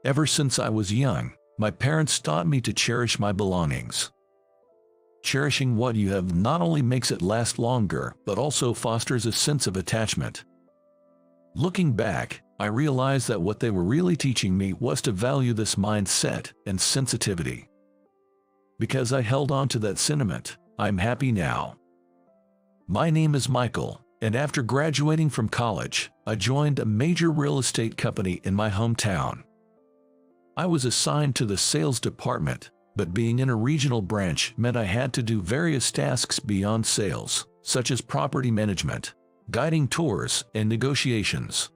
Ever since I was young, my parents taught me to cherish my belongings. Cherishing what you have not only makes it last longer, but also fosters a sense of attachment. Looking back, I realized that what they were really teaching me was to value this mindset and sensitivity. Because I held on to that sentiment, I'm happy now. My name is Michael, and after graduating from college, I joined a major real estate company in my hometown. I was assigned to the sales department, but being in a regional branch meant I had to do various tasks beyond sales, such as property management, guiding tours, and negotiations.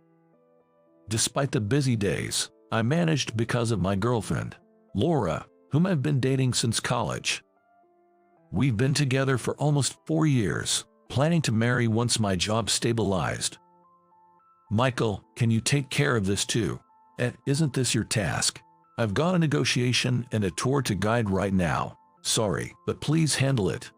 Despite the busy days, I managed because of my girlfriend, Laura, whom I've been dating since college. We've been together for almost 4 years, planning to marry once my job stabilized. Michael, can you take care of this too? Isn't this your task? I've got a negotiation and a tour to guide right now. Sorry, but please handle it.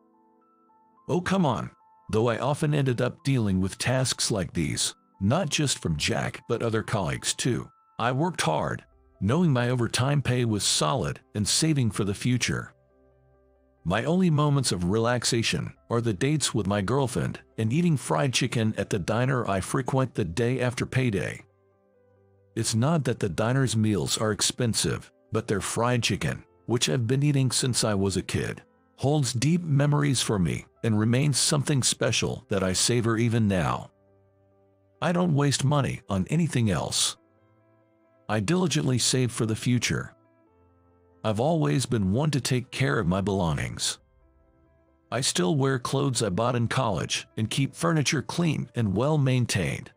Oh, come on. Though I often ended up dealing with tasks like these, not just from Jack but other colleagues too. I worked hard, knowing my overtime pay was solid and saving for the future. My only moments of relaxation are the dates with my girlfriend and eating fried chicken at the diner I frequent the day after payday. It's not that the diner's meals are expensive, but their fried chicken, which I've been eating since I was a kid, holds deep memories for me and remains something special that I savor even now. I don't waste money on anything else. I diligently save for the future. I've always been one to take care of my belongings. I still wear clothes I bought in college and keep furniture clean and well maintained.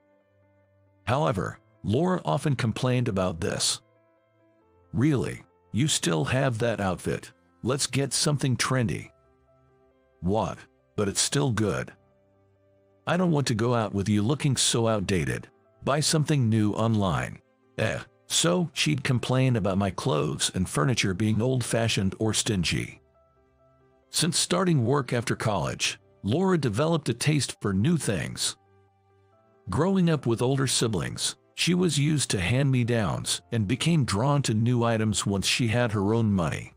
However, Laura often complained about this. Really, you still have that outfit? Let's get something trendy. What? But it's still good. I don't want to go out with you looking so outdated. Buy something new online. So she'd complain about my clothes and furniture being old-fashioned or stingy. Since starting work after college, Laura developed a taste for new things. Growing up with older siblings, she was used to hand-me-downs and became drawn to new items once she had her own money.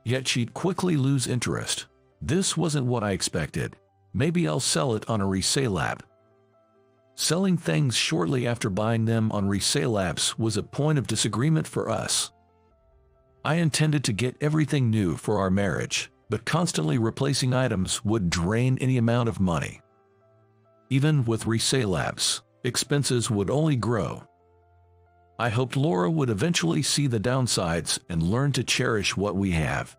Yet she'd quickly lose interest. This wasn't what I expected. Maybe I'll sell it on a resale app. Selling things shortly after buying them on resale apps was a point of disagreement for us. I intended to get everything new for our marriage, but constantly replacing items would drain any amount of money. Even with resale apps, expenses would only grow. I hoped Laura would eventually see the downsides and learn to cherish what we have.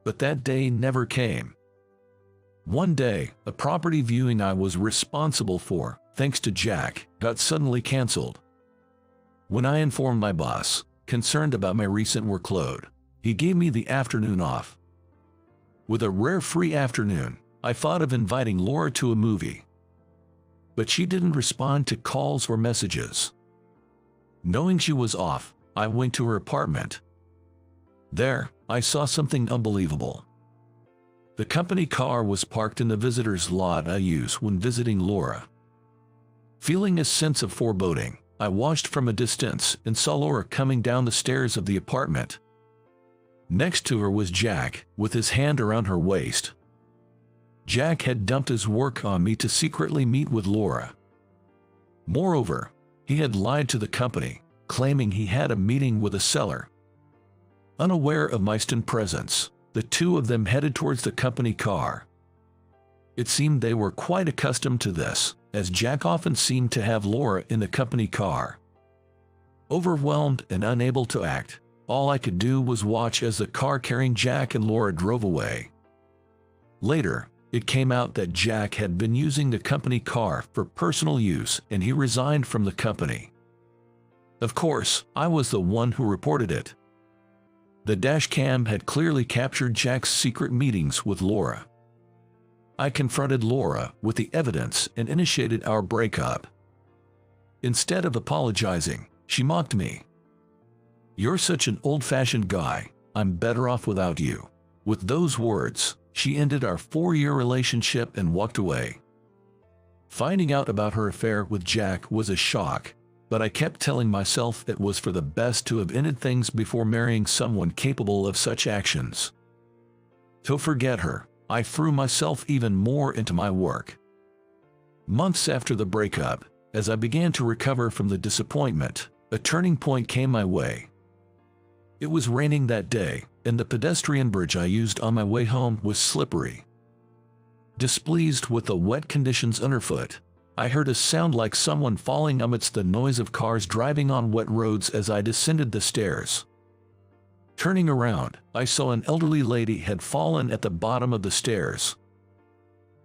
But that day never came. One day, a property viewing I was responsible for, thanks to Jack, got suddenly canceled. When I informed my boss, concerned about my recent workload, he gave me the afternoon off. With a rare free afternoon, I thought of inviting Laura to a movie. But she didn't respond to calls or messages. Knowing she was off, I went to her apartment. There, I saw something unbelievable. The company car was parked in the visitor's lot I use when visiting Laura. Feeling a sense of foreboding, I watched from a distance and saw Laura coming down the stairs of the apartment. Next to her was Jack, with his hand around her waist. Jack had dumped his work on me to secretly meet with Laura. Moreover, he had lied to the company, claiming he had a meeting with a seller. Unaware of my instant presence, the two of them headed towards the company car. It seemed they were quite accustomed to this, as Jack often seemed to have Laura in the company car. Overwhelmed and unable to act, all I could do was watch as the car carrying Jack and Laura drove away. Later, it came out that Jack had been using the company car for personal use and he resigned from the company. Of course, I was the one who reported it. The dashcam had clearly captured Jack's secret meetings with Laura. I confronted Laura with the evidence and initiated our breakup. Instead of apologizing, she mocked me. "You're such an old-fashioned guy, I'm better off without you." With those words, she ended our 4-year relationship and walked away. Finding out about her affair with Jack was a shock, but I kept telling myself it was for the best to have ended things before marrying someone capable of such actions. To forget her, I threw myself even more into my work. Months after the breakup, as I began to recover from the disappointment, a turning point came my way. It was raining that day, and the pedestrian bridge I used on my way home was slippery. Displeased with the wet conditions underfoot, I heard a sound like someone falling amidst the noise of cars driving on wet roads as I descended the stairs. Turning around, I saw an elderly lady had fallen at the bottom of the stairs.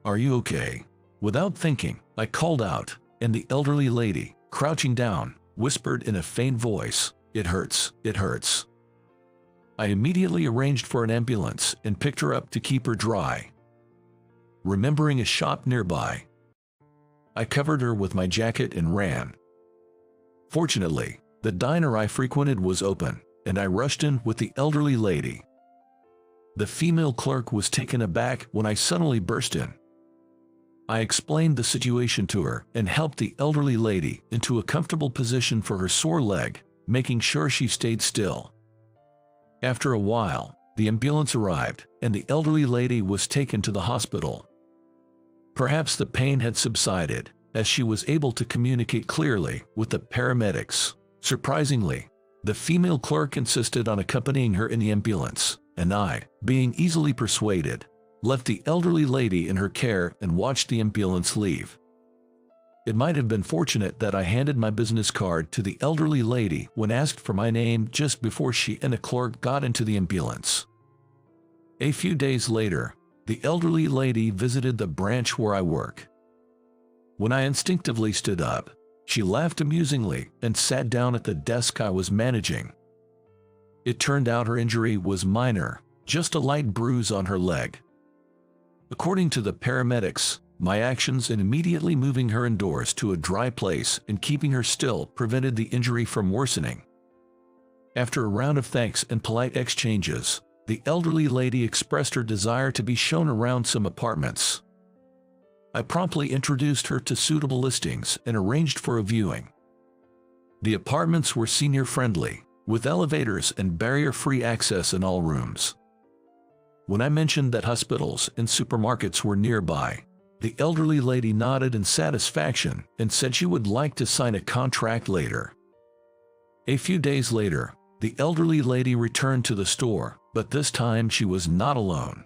"Are you okay?" Without thinking, I called out, and the elderly lady, crouching down, whispered in a faint voice, "It hurts, it hurts." I immediately arranged for an ambulance and picked her up to keep her dry. Remembering a shop nearby, I covered her with my jacket and ran. Fortunately, the diner I frequented was open, and I rushed in with the elderly lady. The female clerk was taken aback when I suddenly burst in. I explained the situation to her and helped the elderly lady into a comfortable position for her sore leg, making sure she stayed still. After a while, the ambulance arrived, and the elderly lady was taken to the hospital. Perhaps the pain had subsided, as she was able to communicate clearly with the paramedics. Surprisingly, the female clerk insisted on accompanying her in the ambulance, and I, being easily persuaded, left the elderly lady in her care and watched the ambulance leave. It might have been fortunate that I handed my business card to the elderly lady when asked for my name just before she and a clerk got into the ambulance. A few days later, the elderly lady visited the branch where I work. When I instinctively stood up, she laughed amusingly and sat down at the desk I was managing. It turned out her injury was minor, just a light bruise on her leg. According to the paramedics, my actions in immediately moving her indoors to a dry place and keeping her still prevented the injury from worsening. After a round of thanks and polite exchanges, the elderly lady expressed her desire to be shown around some apartments. I promptly introduced her to suitable listings and arranged for a viewing. The apartments were senior-friendly, with elevators and barrier-free access in all rooms. When I mentioned that hospitals and supermarkets were nearby, the elderly lady nodded in satisfaction and said she would like to sign a contract later. A few days later, the elderly lady returned to the store, but this time she was not alone.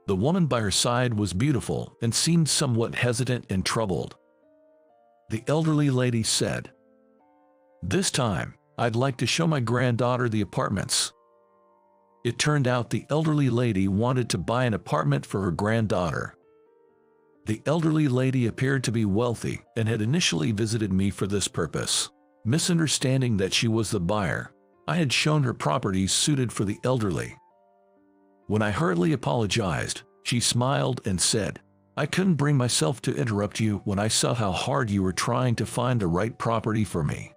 The woman by her side was beautiful and seemed somewhat hesitant and troubled. The elderly lady said, "This time, I'd like to show my granddaughter the apartments." It turned out the elderly lady wanted to buy an apartment for her granddaughter. The elderly lady appeared to be wealthy and had initially visited me for this purpose. Misunderstanding that she was the buyer, I had shown her properties suited for the elderly. When I hurriedly apologized, she smiled and said, "I couldn't bring myself to interrupt you when I saw how hard you were trying to find the right property for me."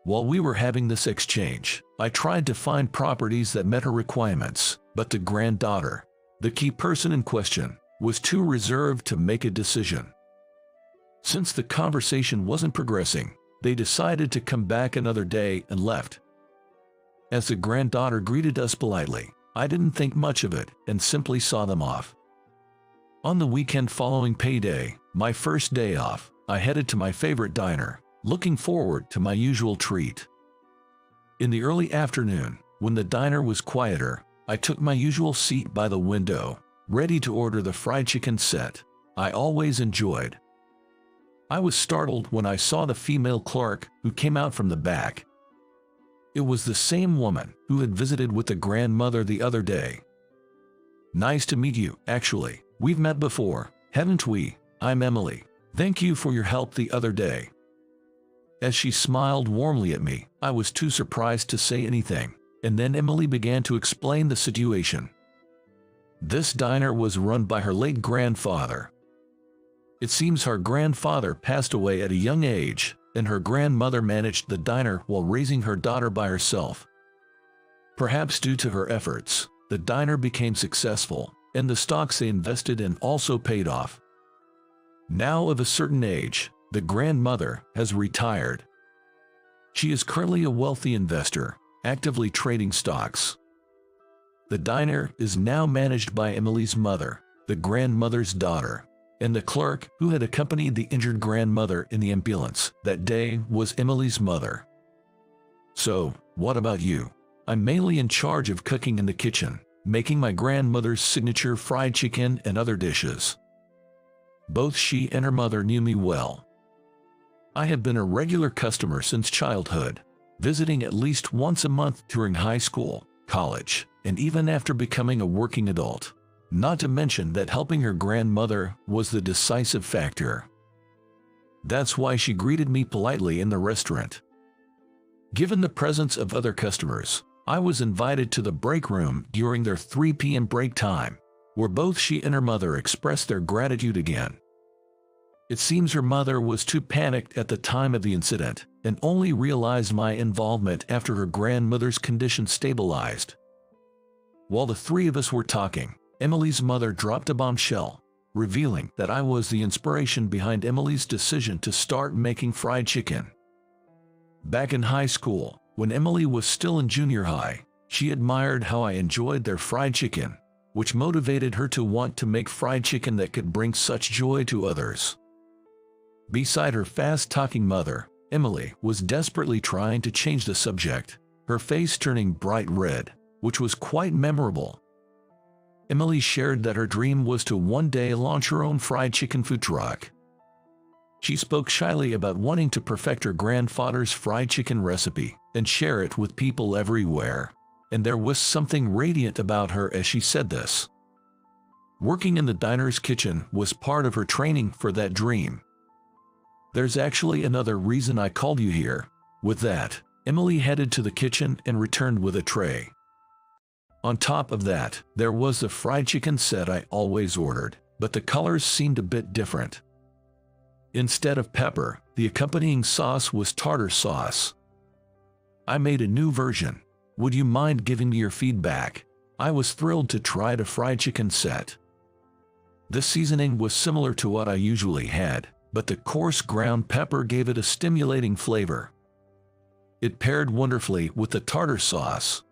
While we were having this exchange, I tried to find properties that met her requirements, but the granddaughter, the key person in question, was too reserved to make a decision. Since the conversation wasn't progressing, they decided to come back another day and left. As the granddaughter greeted us politely, I didn't think much of it and simply saw them off. On the weekend following payday, my first day off, I headed to my favorite diner, looking forward to my usual treat. In the early afternoon, when the diner was quieter, I took my usual seat by the window, ready to order the fried chicken set I always enjoyed. I was startled when I saw the female clerk who came out from the back. It was the same woman who had visited with the grandmother the other day. "Nice to meet you, actually. We've met before, haven't we? I'm Emily. Thank you for your help the other day." As she smiled warmly at me, I was too surprised to say anything, and then Emily began to explain the situation. This diner was run by her late grandfather. It seems her grandfather passed away at a young age, and her grandmother managed the diner while raising her daughter by herself. Perhaps due to her efforts, the diner became successful, and the stocks they invested in also paid off. Now of a certain age, The grandmother has retired. She is currently a wealthy investor, actively trading stocks. The diner is now managed by Emily's mother, the grandmother's daughter, and the clerk who had accompanied the injured grandmother in the ambulance that day was Emily's mother. So, what about you? I'm mainly in charge of cooking in the kitchen, making my grandmother's signature fried chicken and other dishes. Both she and her mother knew me well. I have been a regular customer since childhood, visiting at least once a month during high school, college, and even after becoming a working adult. Not to mention that helping her grandmother was the decisive factor. That's why she greeted me politely in the restaurant. Given the presence of other customers, I was invited to the break room during their 3 p.m. break time, where both she and her mother expressed their gratitude again. It seems her mother was too panicked at the time of the incident and only realized my involvement after her grandmother's condition stabilized. While the three of us were talking, Emily's mother dropped a bombshell, revealing that I was the inspiration behind Emily's decision to start making fried chicken. Back in high school, when Emily was still in junior high, she admired how I enjoyed their fried chicken, which motivated her to want to make fried chicken that could bring such joy to others. Beside her fast-talking mother, Emily was desperately trying to change the subject, her face turning bright red, which was quite memorable. Emily shared that her dream was to one day launch her own fried chicken food truck. She spoke shyly about wanting to perfect her grandfather's fried chicken recipe and share it with people everywhere, and there was something radiant about her as she said this. Working in the diner's kitchen was part of her training for that dream. There's actually another reason I called you here. With that, Emily headed to the kitchen and returned with a tray. On top of that, there was the fried chicken set I always ordered, but the colors seemed a bit different. Instead of pepper, the accompanying sauce was tartar sauce. I made a new version. Would you mind giving me your feedback? I was thrilled to try the fried chicken set. The seasoning was similar to what I usually had, but the coarse ground pepper gave it a stimulating flavor. It paired wonderfully with the tartar sauce.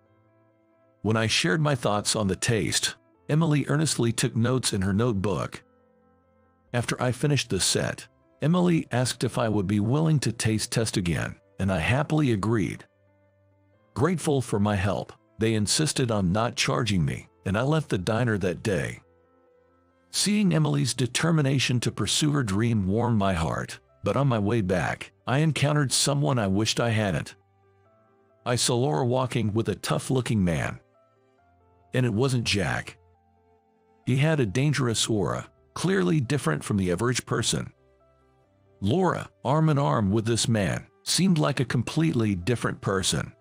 When I shared my thoughts on the taste, Emily earnestly took notes in her notebook. After I finished the set, Emily asked if I would be willing to taste test again, and I happily agreed. Grateful for my help, they insisted on not charging me, and I left the diner that day. Seeing Emily's determination to pursue her dream warmed my heart, but on my way back, I encountered someone I wished I hadn't. I saw Laura walking with a tough-looking man. And it wasn't Jack. He had a dangerous aura, clearly different from the average person. Laura, arm in arm with this man, seemed like a completely different person.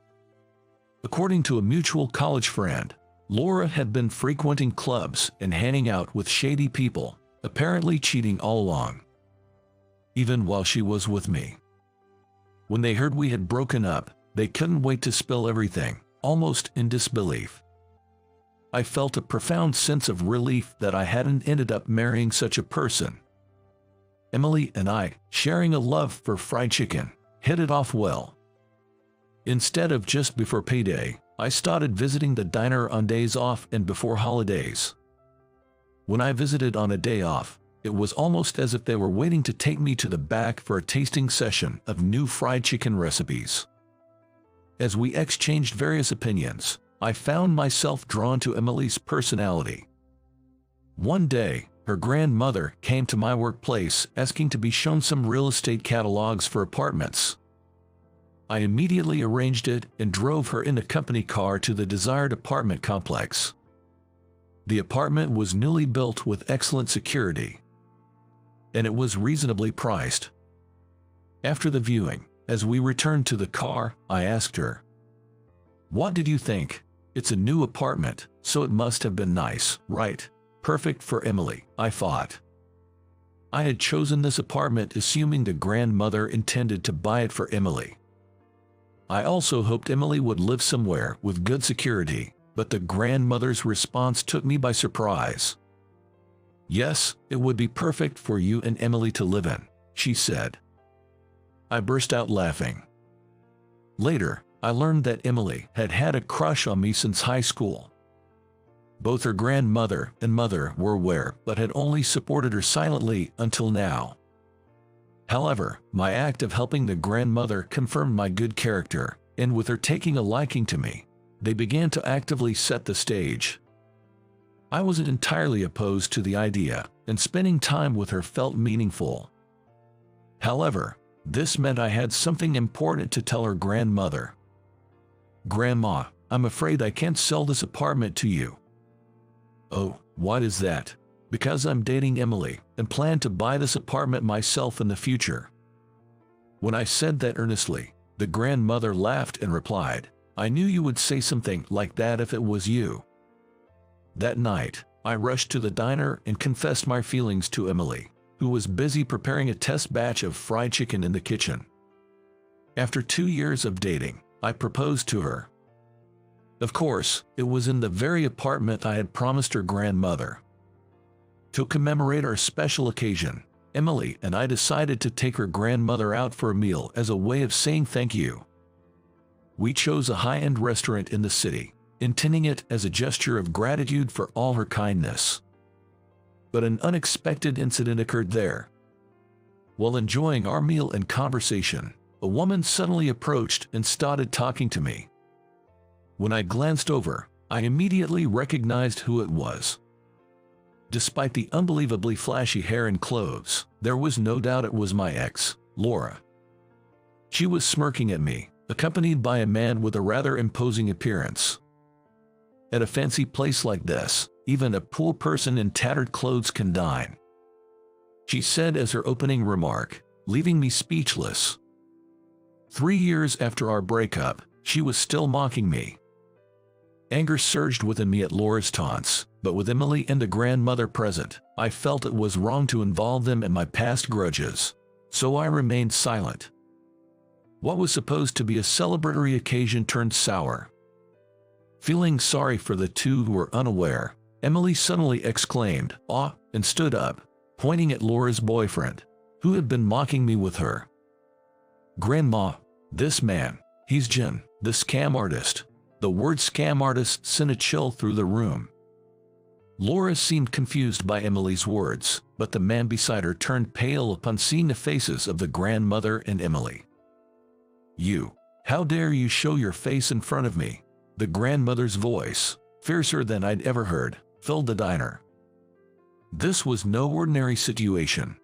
According to a mutual college friend, Laura had been frequenting clubs and hanging out with shady people, apparently cheating all along. Even while she was with me. When they heard we had broken up, they couldn't wait to spill everything, almost in disbelief. I felt a profound sense of relief that I hadn't ended up marrying such a person. Emily and I, sharing a love for fried chicken, hit it off well. Instead of just before payday, I started visiting the diner on days off and before holidays. When I visited on a day off, it was almost as if they were waiting to take me to the back for a tasting session of new fried chicken recipes. As we exchanged various opinions, I found myself drawn to Emily's personality. One day, her grandmother came to my workplace asking to be shown some real estate catalogs for apartments. I immediately arranged it and drove her in a company car to the desired apartment complex. The apartment was newly built with excellent security, and it was reasonably priced. After the viewing, as we returned to the car, I asked her, "What did you think? It's a new apartment, so it must have been nice, right? Perfect for Emily," I thought. I had chosen this apartment assuming the grandmother intended to buy it for Emily. I also hoped Emily would live somewhere with good security, but the grandmother's response took me by surprise. "Yes, it would be perfect for you and Emily to live in," she said, I burst out laughing. Later, I learned that Emily had had a crush on me since high school. Both her grandmother and mother were aware but had only supported her silently until now. However, my act of helping the grandmother confirmed my good character, and with her taking a liking to me, they began to actively set the stage. I wasn't entirely opposed to the idea, and spending time with her felt meaningful. However, this meant I had something important to tell her grandmother. "Grandma, I'm afraid I can't sell this apartment to you." "Oh, what is that?" "Because I'm dating Emily and plan to buy this apartment myself in the future." When I said that earnestly, the grandmother laughed and replied, "I knew you would say something like that if it was you." That night, I rushed to the diner and confessed my feelings to Emily, who was busy preparing a test batch of fried chicken in the kitchen. After 2 years of dating, I proposed to her. Of course, it was in the very apartment I had promised her grandmother. To commemorate our special occasion, Emily and I decided to take her grandmother out for a meal as a way of saying thank you. We chose a high-end restaurant in the city, intending it as a gesture of gratitude for all her kindness. But an unexpected incident occurred there. While enjoying our meal and conversation, a woman suddenly approached and started talking to me. When I glanced over, I immediately recognized who it was. Despite the unbelievably flashy hair and clothes, there was no doubt it was my ex, Laura. She was smirking at me, accompanied by a man with a rather imposing appearance. At a fancy place like this, even a poor person in tattered clothes can dine, she said as her opening remark, leaving me speechless. 3 years after our breakup, she was still mocking me. Anger surged within me at Laura's taunts, but with Emily and the grandmother present, I felt it was wrong to involve them in my past grudges, so I remained silent. What was supposed to be a celebratory occasion turned sour. Feeling sorry for the two who were unaware, Emily suddenly exclaimed, "Ah," and stood up, pointing at Laura's boyfriend, who had been mocking me with her. "Grandma, this man, he's Jin, the scam artist." The word scam artist sent a chill through the room. Laura seemed confused by Emily's words, but the man beside her turned pale upon seeing the faces of the grandmother and Emily. "You, how dare you show your face in front of me?" The grandmother's voice, fiercer than I'd ever heard, filled the diner. This was no ordinary situation.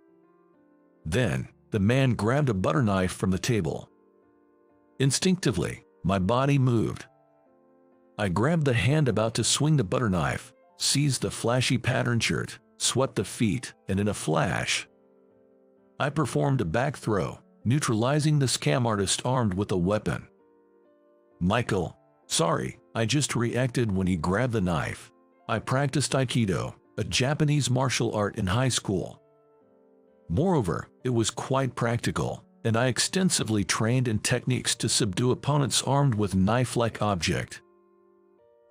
Then, the man grabbed a butter knife from the table. Instinctively, my body moved. I grabbed the hand about to swing the butter knife, seized the flashy patterned shirt, swept the feet, and in a flash, I performed a back throw, neutralizing the scam artist armed with a weapon. "Michael, sorry, I just reacted when he grabbed the knife. I practiced Aikido, a Japanese martial art in high school. Moreover, it was quite practical, and I extensively trained in techniques to subdue opponents armed with knife-like object.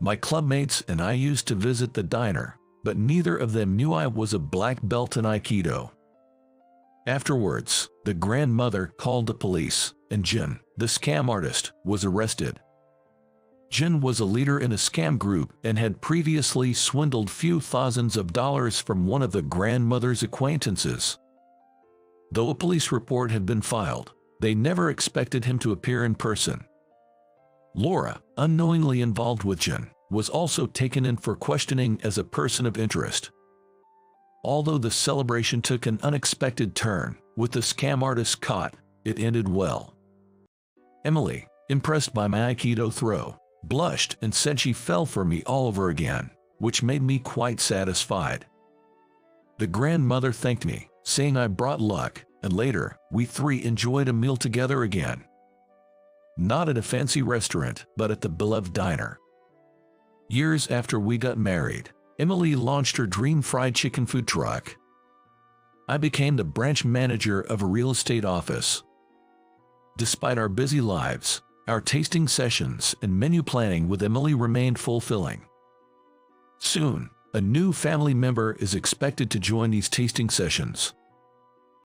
My clubmates and I used to visit the diner, but neither of them knew I was a black belt in Aikido." Afterwards, the grandmother called the police, and Jin, the scam artist, was arrested. Jin was a leader in a scam group and had previously swindled few thousands of dollars from one of the grandmother's acquaintances. Though a police report had been filed, they never expected him to appear in person. Laura, unknowingly involved with Jin, was also taken in for questioning as a person of interest. Although the celebration took an unexpected turn, with the scam artist caught, it ended well. Emily, impressed by my Aikido throw, blushed and said she fell for me all over again, which made me quite satisfied. The grandmother thanked me, saying I brought luck, and later, we three enjoyed a meal together again. Not at a fancy restaurant, but at the beloved diner. Years after we got married, Emily launched her dream fried chicken food truck. I became the branch manager of a real estate office. Despite our busy lives, our tasting sessions and menu planning with Emily remained fulfilling. Soon, a new family member is expected to join these tasting sessions.